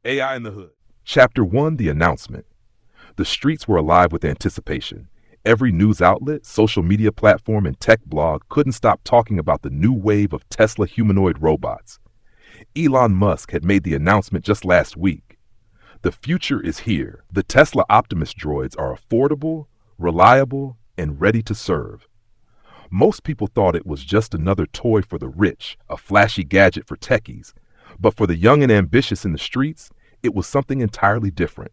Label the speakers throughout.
Speaker 1: AI in the Hood. Chapter 1, The Announcement. The streets were alive with anticipation. Every news outlet, social media platform, and tech blog couldn't stop talking about the new wave of Tesla humanoid robots. Elon Musk had made the announcement just last week. The future is here. The Tesla Optimus droids are affordable, reliable, and ready to serve. Most people thought it was just another toy for the rich, a flashy gadget for techies. But for the young and ambitious in the streets, it was something entirely different.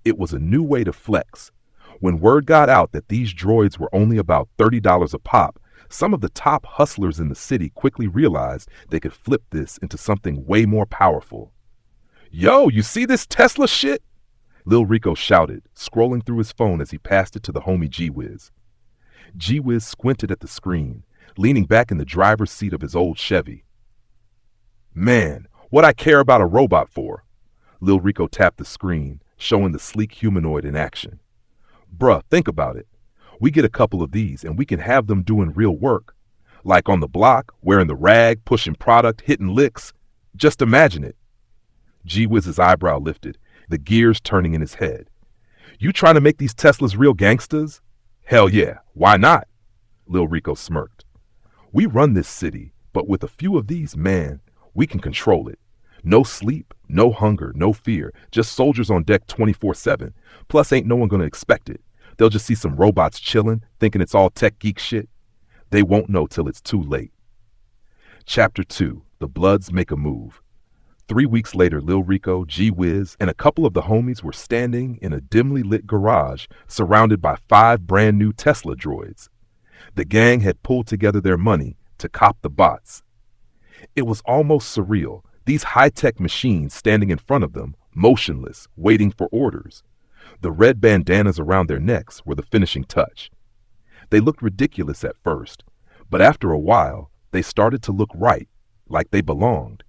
Speaker 1: It was a new way to flex. When word got out that these droids were only about $30 a pop, some of the top hustlers in the city quickly realized they could flip this into something way more powerful. Yo, you see this Tesla shit? Lil Rico shouted, scrolling through his phone as he passed it to the homie G-Wiz. G-Wiz squinted at the screen, leaning back in the driver's seat of his old Chevy. Man, what I care about a robot for? Lil Rico tapped the screen, showing the sleek humanoid in action. Bruh, think about it. We get a couple of these and we can have them doing real work. Like on the block, wearing the rag, pushing product, hitting licks. Just imagine it. G-Wiz's eyebrow lifted, the gears turning in his head. You trying to make these Teslas real gangsters? Hell yeah, why not? Lil Rico smirked. We run this city, but with a few of these, man, we can control it. No sleep, no hunger, no fear, just soldiers on deck 24/7. Plus ain't no one gonna expect it. They'll just see some robots chilling, thinking it's all tech geek shit. They won't know till it's too late. Chapter 2, The Bloods Make a Move. 3 weeks later, Lil Rico, G-Wiz, and a couple of the homies were standing in a dimly lit garage surrounded by 5 brand new Tesla droids. The gang had pulled together their money to cop the bots. It was almost surreal, these high-tech machines standing in front of them, motionless, waiting for orders. The red bandanas around their necks were the finishing touch. They looked ridiculous at first, but after a while, they started to look right, like they belonged.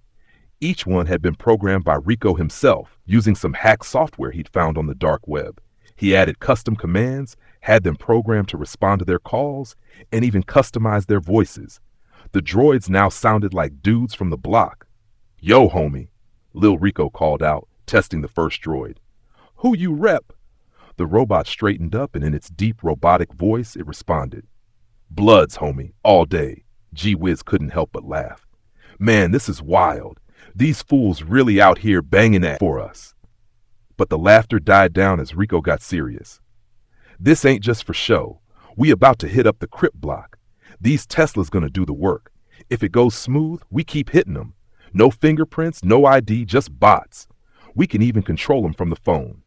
Speaker 1: Each one had been programmed by Rico himself, using some hack software he'd found on the dark web. He added custom commands, had them programmed to respond to their calls, and even customized their voices. The droids now sounded like dudes from the block. Yo, homie, Lil Rico called out, testing the first droid. Who you rep? The robot straightened up, and in its deep robotic voice, it responded. Bloods, homie, all day. G-Wiz couldn't help but laugh. Man, this is wild. These fools really out here banging that for us. But the laughter died down as Rico got serious. This ain't just for show. We about to hit up the Crip block. These Teslas gonna do the work. If it goes smooth, we keep hitting them. No fingerprints, no ID, just bots. We can even control them from the phone.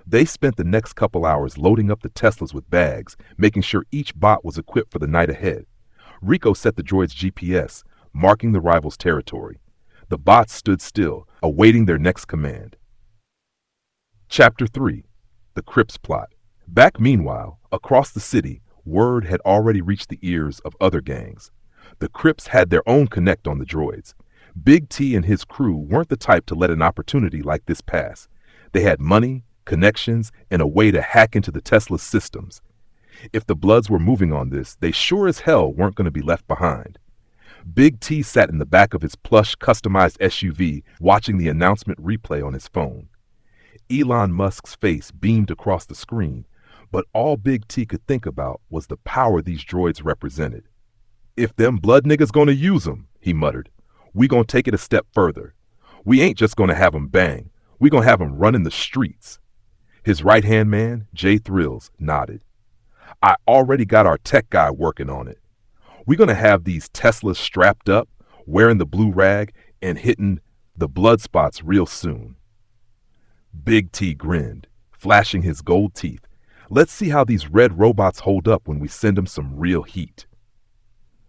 Speaker 1: They spent the next couple hours loading up the Teslas with bags, making sure each bot was equipped for the night ahead. Rico set the droid's GPS, marking the rival's territory. The bots stood still, awaiting their next command. Chapter 3, The Crips Plot. Back meanwhile, across the city, word had already reached the ears of other gangs. The Crips had their own connect on the droids. Big T and his crew weren't the type to let an opportunity like this pass. They had money, connections, and a way to hack into the Tesla systems. If the Bloods were moving on this, they sure as hell weren't going to be left behind. Big T sat in the back of his plush, customized SUV, watching the announcement replay on his phone. Elon Musk's face beamed across the screen, but all Big T could think about was the power these droids represented. If them blood niggas gonna use them, he muttered, we gonna take it a step further. We ain't just gonna have them bang, we gonna have them running the streets. His right-hand man, Jay Thrills, nodded. I already got our tech guy working on it. We're gonna have these Teslas strapped up, wearing the blue rag, and hitting the blood spots real soon. Big T grinned, flashing his gold teeth. Let's see how these red robots hold up when we send them some real heat.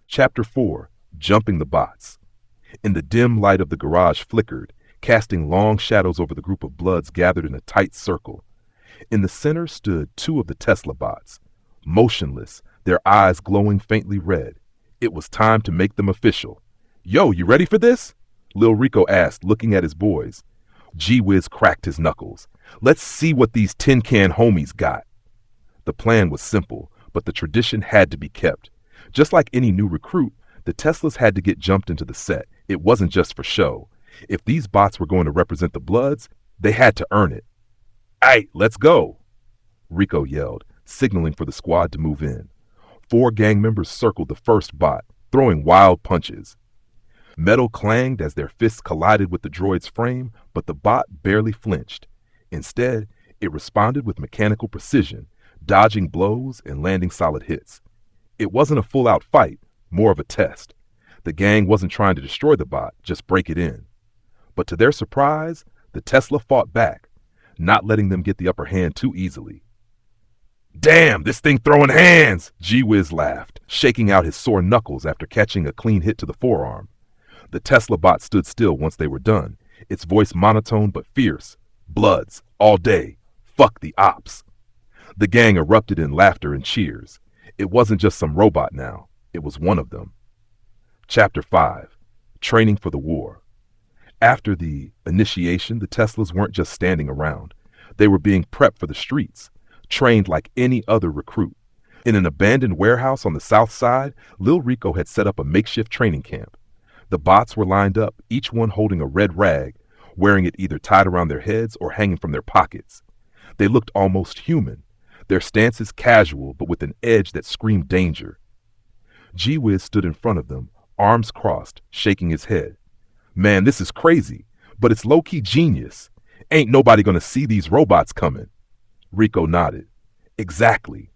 Speaker 1: Chapter 4, Jumping the Bots. In the dim light of the garage flickered, casting long shadows over the group of Bloods gathered in a tight circle. In the center stood 2 of the Tesla bots, motionless, their eyes glowing faintly red. It was time to make them official. Yo, you ready for this? Lil Rico asked, looking at his boys. G-Wiz cracked his knuckles. Let's see what these tin can homies got. The plan was simple, but the tradition had to be kept. Just like any new recruit, the Teslas had to get jumped into the set. It wasn't just for show. If these bots were going to represent the Bloods, they had to earn it. "Aight, let's go," Rico yelled, signaling for the squad to move in. 4 gang members circled the first bot, throwing wild punches. Metal clanged as their fists collided with the droid's frame, but the bot barely flinched. Instead, it responded with mechanical precision, dodging blows and landing solid hits. It wasn't a full-out fight, more of a test. The gang wasn't trying to destroy the bot, just break it in. But to their surprise, the Tesla fought back, not letting them get the upper hand too easily. "Damn, this thing throwing hands!" G-Wiz laughed, shaking out his sore knuckles after catching a clean hit to the forearm. The Tesla bot stood still once they were done, its voice monotone but fierce. "Bloods, all day. Fuck the ops." The gang erupted in laughter and cheers. It wasn't just some robot now, it was one of them. Chapter 5. Training for the War. After the initiation, the Teslas weren't just standing around. They were being prepped for the streets, trained like any other recruit. In an abandoned warehouse on the south side, Lil Rico had set up a makeshift training camp. The bots were lined up, each one holding a red rag, wearing it either tied around their heads or hanging from their pockets. They looked almost human, their stances casual but with an edge that screamed danger. G-Wiz stood in front of them, arms crossed, shaking his head. "Man, this is crazy, but it's low-key genius. Ain't nobody gonna see these robots coming." Rico nodded. "Exactly.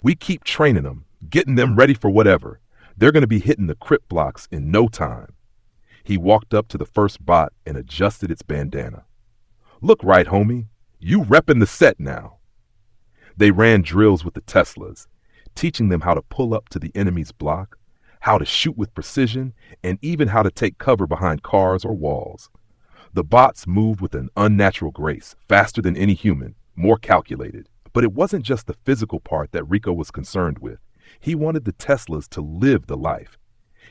Speaker 1: We keep training them, getting them ready for whatever. They're gonna be hitting the crypt blocks in no time." He walked up to the first bot and adjusted its bandana. "Look right, homie. You reppin' the set now." They ran drills with the Teslas, teaching them how to pull up to the enemy's block, how to shoot with precision, and even how to take cover behind cars or walls. The bots moved with an unnatural grace, faster than any human, more calculated. But it wasn't just the physical part that Rico was concerned with. He wanted the Teslas to live the life.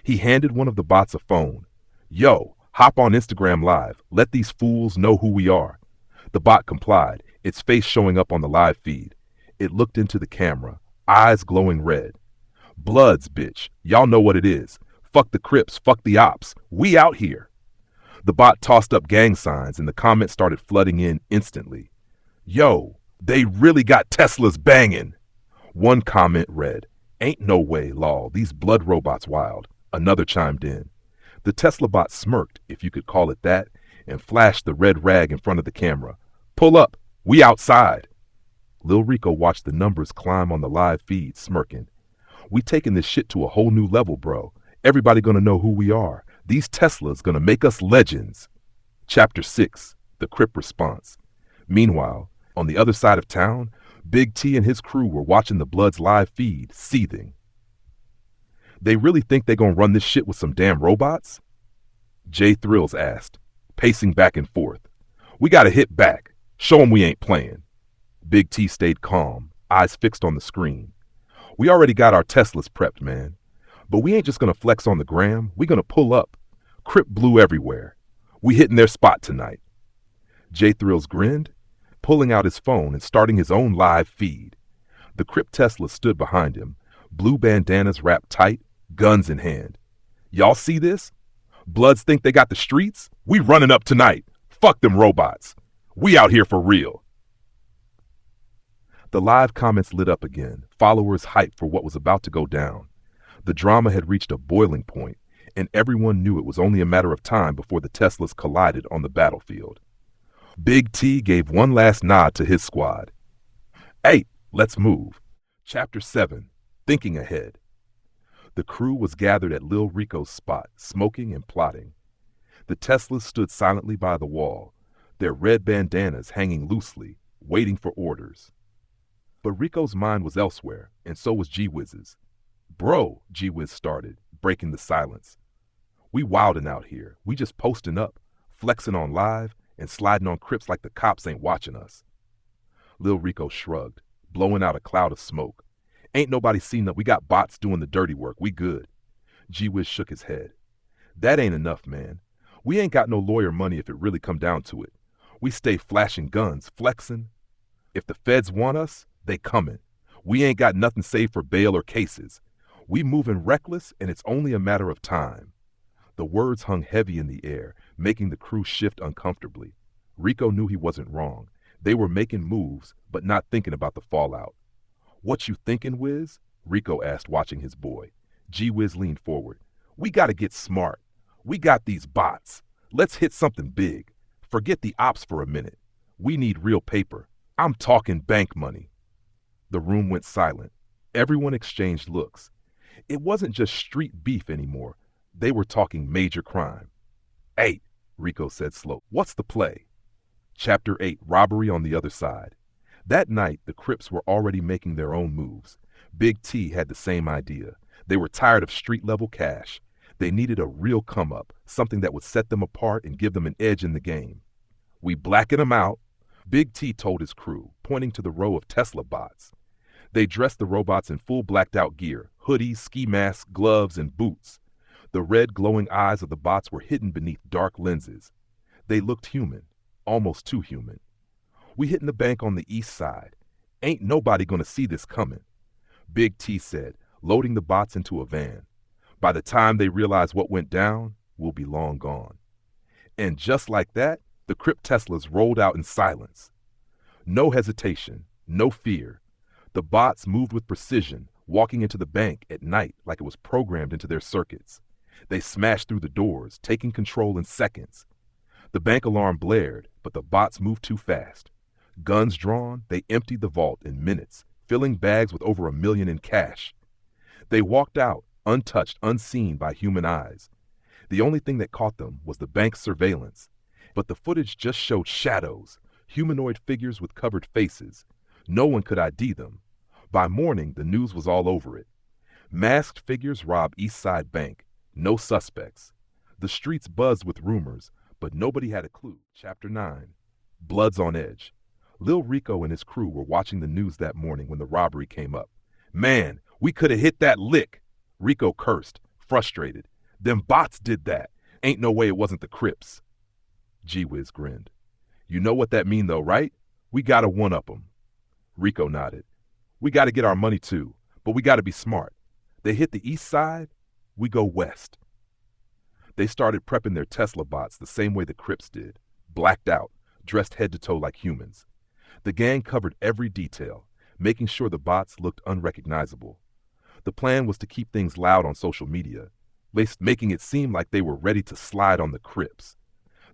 Speaker 1: He handed one of the bots a phone. "Yo, hop on Instagram Live. Let these fools know who we are." The bot complied, its face showing up on the live feed. It looked into the camera, eyes glowing red. "Bloods, bitch. Y'all know what it is. Fuck the Crips, fuck the ops. We out here." The bot tossed up gang signs and the comments started flooding in instantly. "Yo, they really got Teslas banging." One comment read, "Ain't no way, lol, these blood robots wild." Another chimed in. The Tesla bot smirked, if you could call it that, and flashed the red rag in front of the camera. "Pull up, we outside." Lil Rico watched the numbers climb on the live feed, smirking. "We taking this shit to a whole new level, bro. Everybody gonna know who we are. These Teslas gonna make us legends." Chapter 6. The Crip Response. Meanwhile, on the other side of town, Big T and his crew were watching the Bloods live feed, seething. "They really think they gonna run this shit with some damn robots?" Jay Thrills asked, pacing back and forth. "We gotta hit back. Show 'em we ain't playing." Big T stayed calm, eyes fixed on the screen. "We already got our Teslas prepped, man. But we ain't just gonna flex on the gram. We gonna pull up. Crip blue everywhere. We hitting their spot tonight." Jay Thrills grinned, pulling out his phone and starting his own live feed. The Crip Tesla stood behind him, blue bandanas wrapped tight, guns in hand. "Y'all see this? Bloods think they got the streets? We running up tonight. Fuck them robots. We out here for real." The live comments lit up again, followers hyped for what was about to go down. The drama had reached a boiling point, and everyone knew it was only a matter of time before the Teslas collided on the battlefield. Big T gave one last nod to his squad. "Hey, let's move." Chapter 7. Thinking Ahead. The crew was gathered at Lil Rico's spot, smoking and plotting. The Teslas stood silently by the wall, their red bandanas hanging loosely, waiting for orders. But Rico's mind was elsewhere, and so was G-Wiz's. "Bro," G-Wiz started, breaking the silence. "We wildin' out here. We just posting up, flexing on live, and sliding on Crips like the cops ain't watching us." Lil Rico shrugged, blowing out a cloud of smoke. "Ain't nobody seen that we got bots doing the dirty work. We good." G-Wiz shook his head. "That ain't enough, man. We ain't got no lawyer money if it really come down to it. We stay flashing guns, flexing. If the feds want us, they comin'. We ain't got nothing saved for bail or cases. We moving reckless, and it's only a matter of time." The words hung heavy in the air, making the crew shift uncomfortably. Rico knew he wasn't wrong. They were making moves, but not thinking about the fallout. "What you thinking, Wiz?" Rico asked, watching his boy. G-Wiz leaned forward. "We gotta get smart. We got these bots. Let's hit something big. Forget the ops for a minute. We need real paper. I'm talking bank money." The room went silent. Everyone exchanged looks. It wasn't just street beef anymore. They were talking major crime. "Hey," Rico said slowly, "what's the play?" Chapter 8, Robbery on the Other Side. That night, the Crips were already making their own moves. Big T had the same idea. They were tired of street-level cash. They needed a real come-up, something that would set them apart and give them an edge in the game. "We blacken them out," Big T told his crew, pointing to the row of Tesla bots. They dressed the robots in full blacked-out gear, hoodies, ski masks, gloves, and boots. The red glowing eyes of the bots were hidden beneath dark lenses. They looked human, almost too human. "We hitting the bank on the east side. Ain't nobody gonna see this coming," Big T said, loading the bots into a van. "By the time they realize what went down, we'll be long gone." And just like that, the Crip Teslas rolled out in silence. No hesitation, no fear. The bots moved with precision, walking into the bank at night like it was programmed into their circuits. They smashed through the doors, taking control in seconds. The bank alarm blared, but the bots moved too fast. Guns drawn, they emptied the vault in minutes, filling bags with over $1 million in cash. They walked out, untouched, unseen by human eyes. The only thing that caught them was the bank's surveillance. But the footage just showed shadows, humanoid figures with covered faces. No one could ID them. By morning, the news was all over it. Masked figures rob East Side Bank. No suspects. The streets buzzed with rumors, but nobody had a clue. Chapter 9. Blood's on edge. Lil Rico and his crew were watching the news that morning when the robbery came up. "Man, we could have hit that lick," Rico cursed, frustrated. "Them bots did that. Ain't no way it wasn't the Crips." G-Wiz grinned. "You know what that mean though, right? We gotta one-up them." Rico nodded. "We gotta get our money too, but we gotta be smart. They hit the east side, we go west." They started prepping their Tesla bots the same way the Crips did, blacked out, dressed head to toe like humans. The gang covered every detail, making sure the bots looked unrecognizable. The plan was to keep things loud on social media, making it seem like they were ready to slide on the Crips.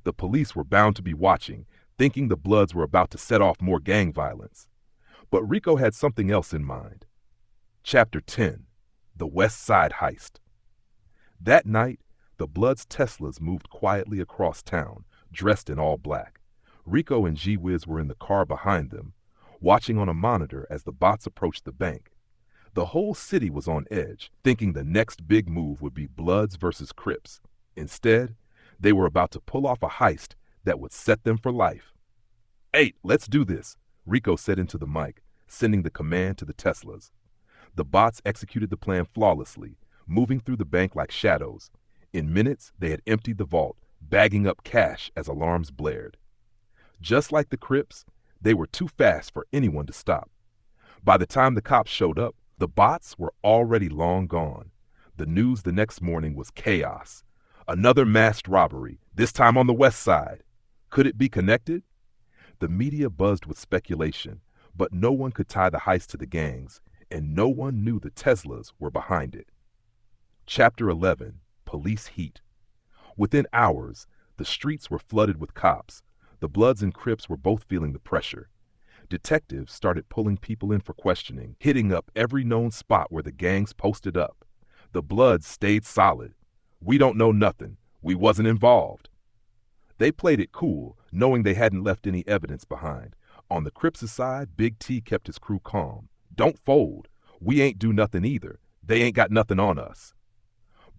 Speaker 1: The police were bound to be watching, thinking the Bloods were about to set off more gang violence. But Rico had something else in mind. Chapter 10. The West Side Heist. That night, the Bloods' Teslas moved quietly across town, dressed in all black. Rico and G-Wiz were in the car behind them, watching on a monitor as the bots approached the bank. The whole city was on edge, thinking the next big move would be Bloods versus Crips. Instead, they were about to pull off a heist that would set them for life. "Hey, let's do this," Rico said into the mic, sending the command to the Teslas. The bots executed the plan flawlessly, moving through the bank like shadows. In minutes, they had emptied the vault, bagging up cash as alarms blared. Just like the Crips, they were too fast for anyone to stop. By the time the cops showed up, the bots were already long gone. The news the next morning was chaos. Another masked robbery, this time on the west side. Could it be connected? The media buzzed with speculation, but no one could tie the heist to the gangs, and no one knew the Teslas were behind it. Chapter 11. Police Heat. Within hours, the streets were flooded with cops. The Bloods and Crips were both feeling the pressure. Detectives started pulling people in for questioning, hitting up every known spot where the gangs posted up. The Bloods stayed solid. "We don't know nothing. We wasn't involved." They played it cool, knowing they hadn't left any evidence behind. On the Crips' side, Big T kept his crew calm. "Don't fold. We ain't do nothing either. They ain't got nothing on us."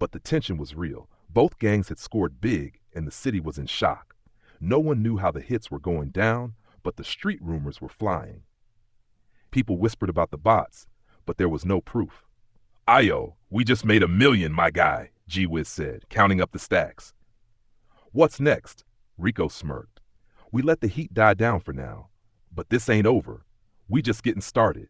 Speaker 1: But the tension was real. Both gangs had scored big, and the city was in shock. No one knew how the hits were going down, but the street rumors were flying. People whispered about the bots, but there was no proof. "Ayo, we just made $1 million, my guy," G-Wiz said, counting up the stacks. "What's next?" Rico smirked. "We let the heat die down for now. But this ain't over. We just getting started."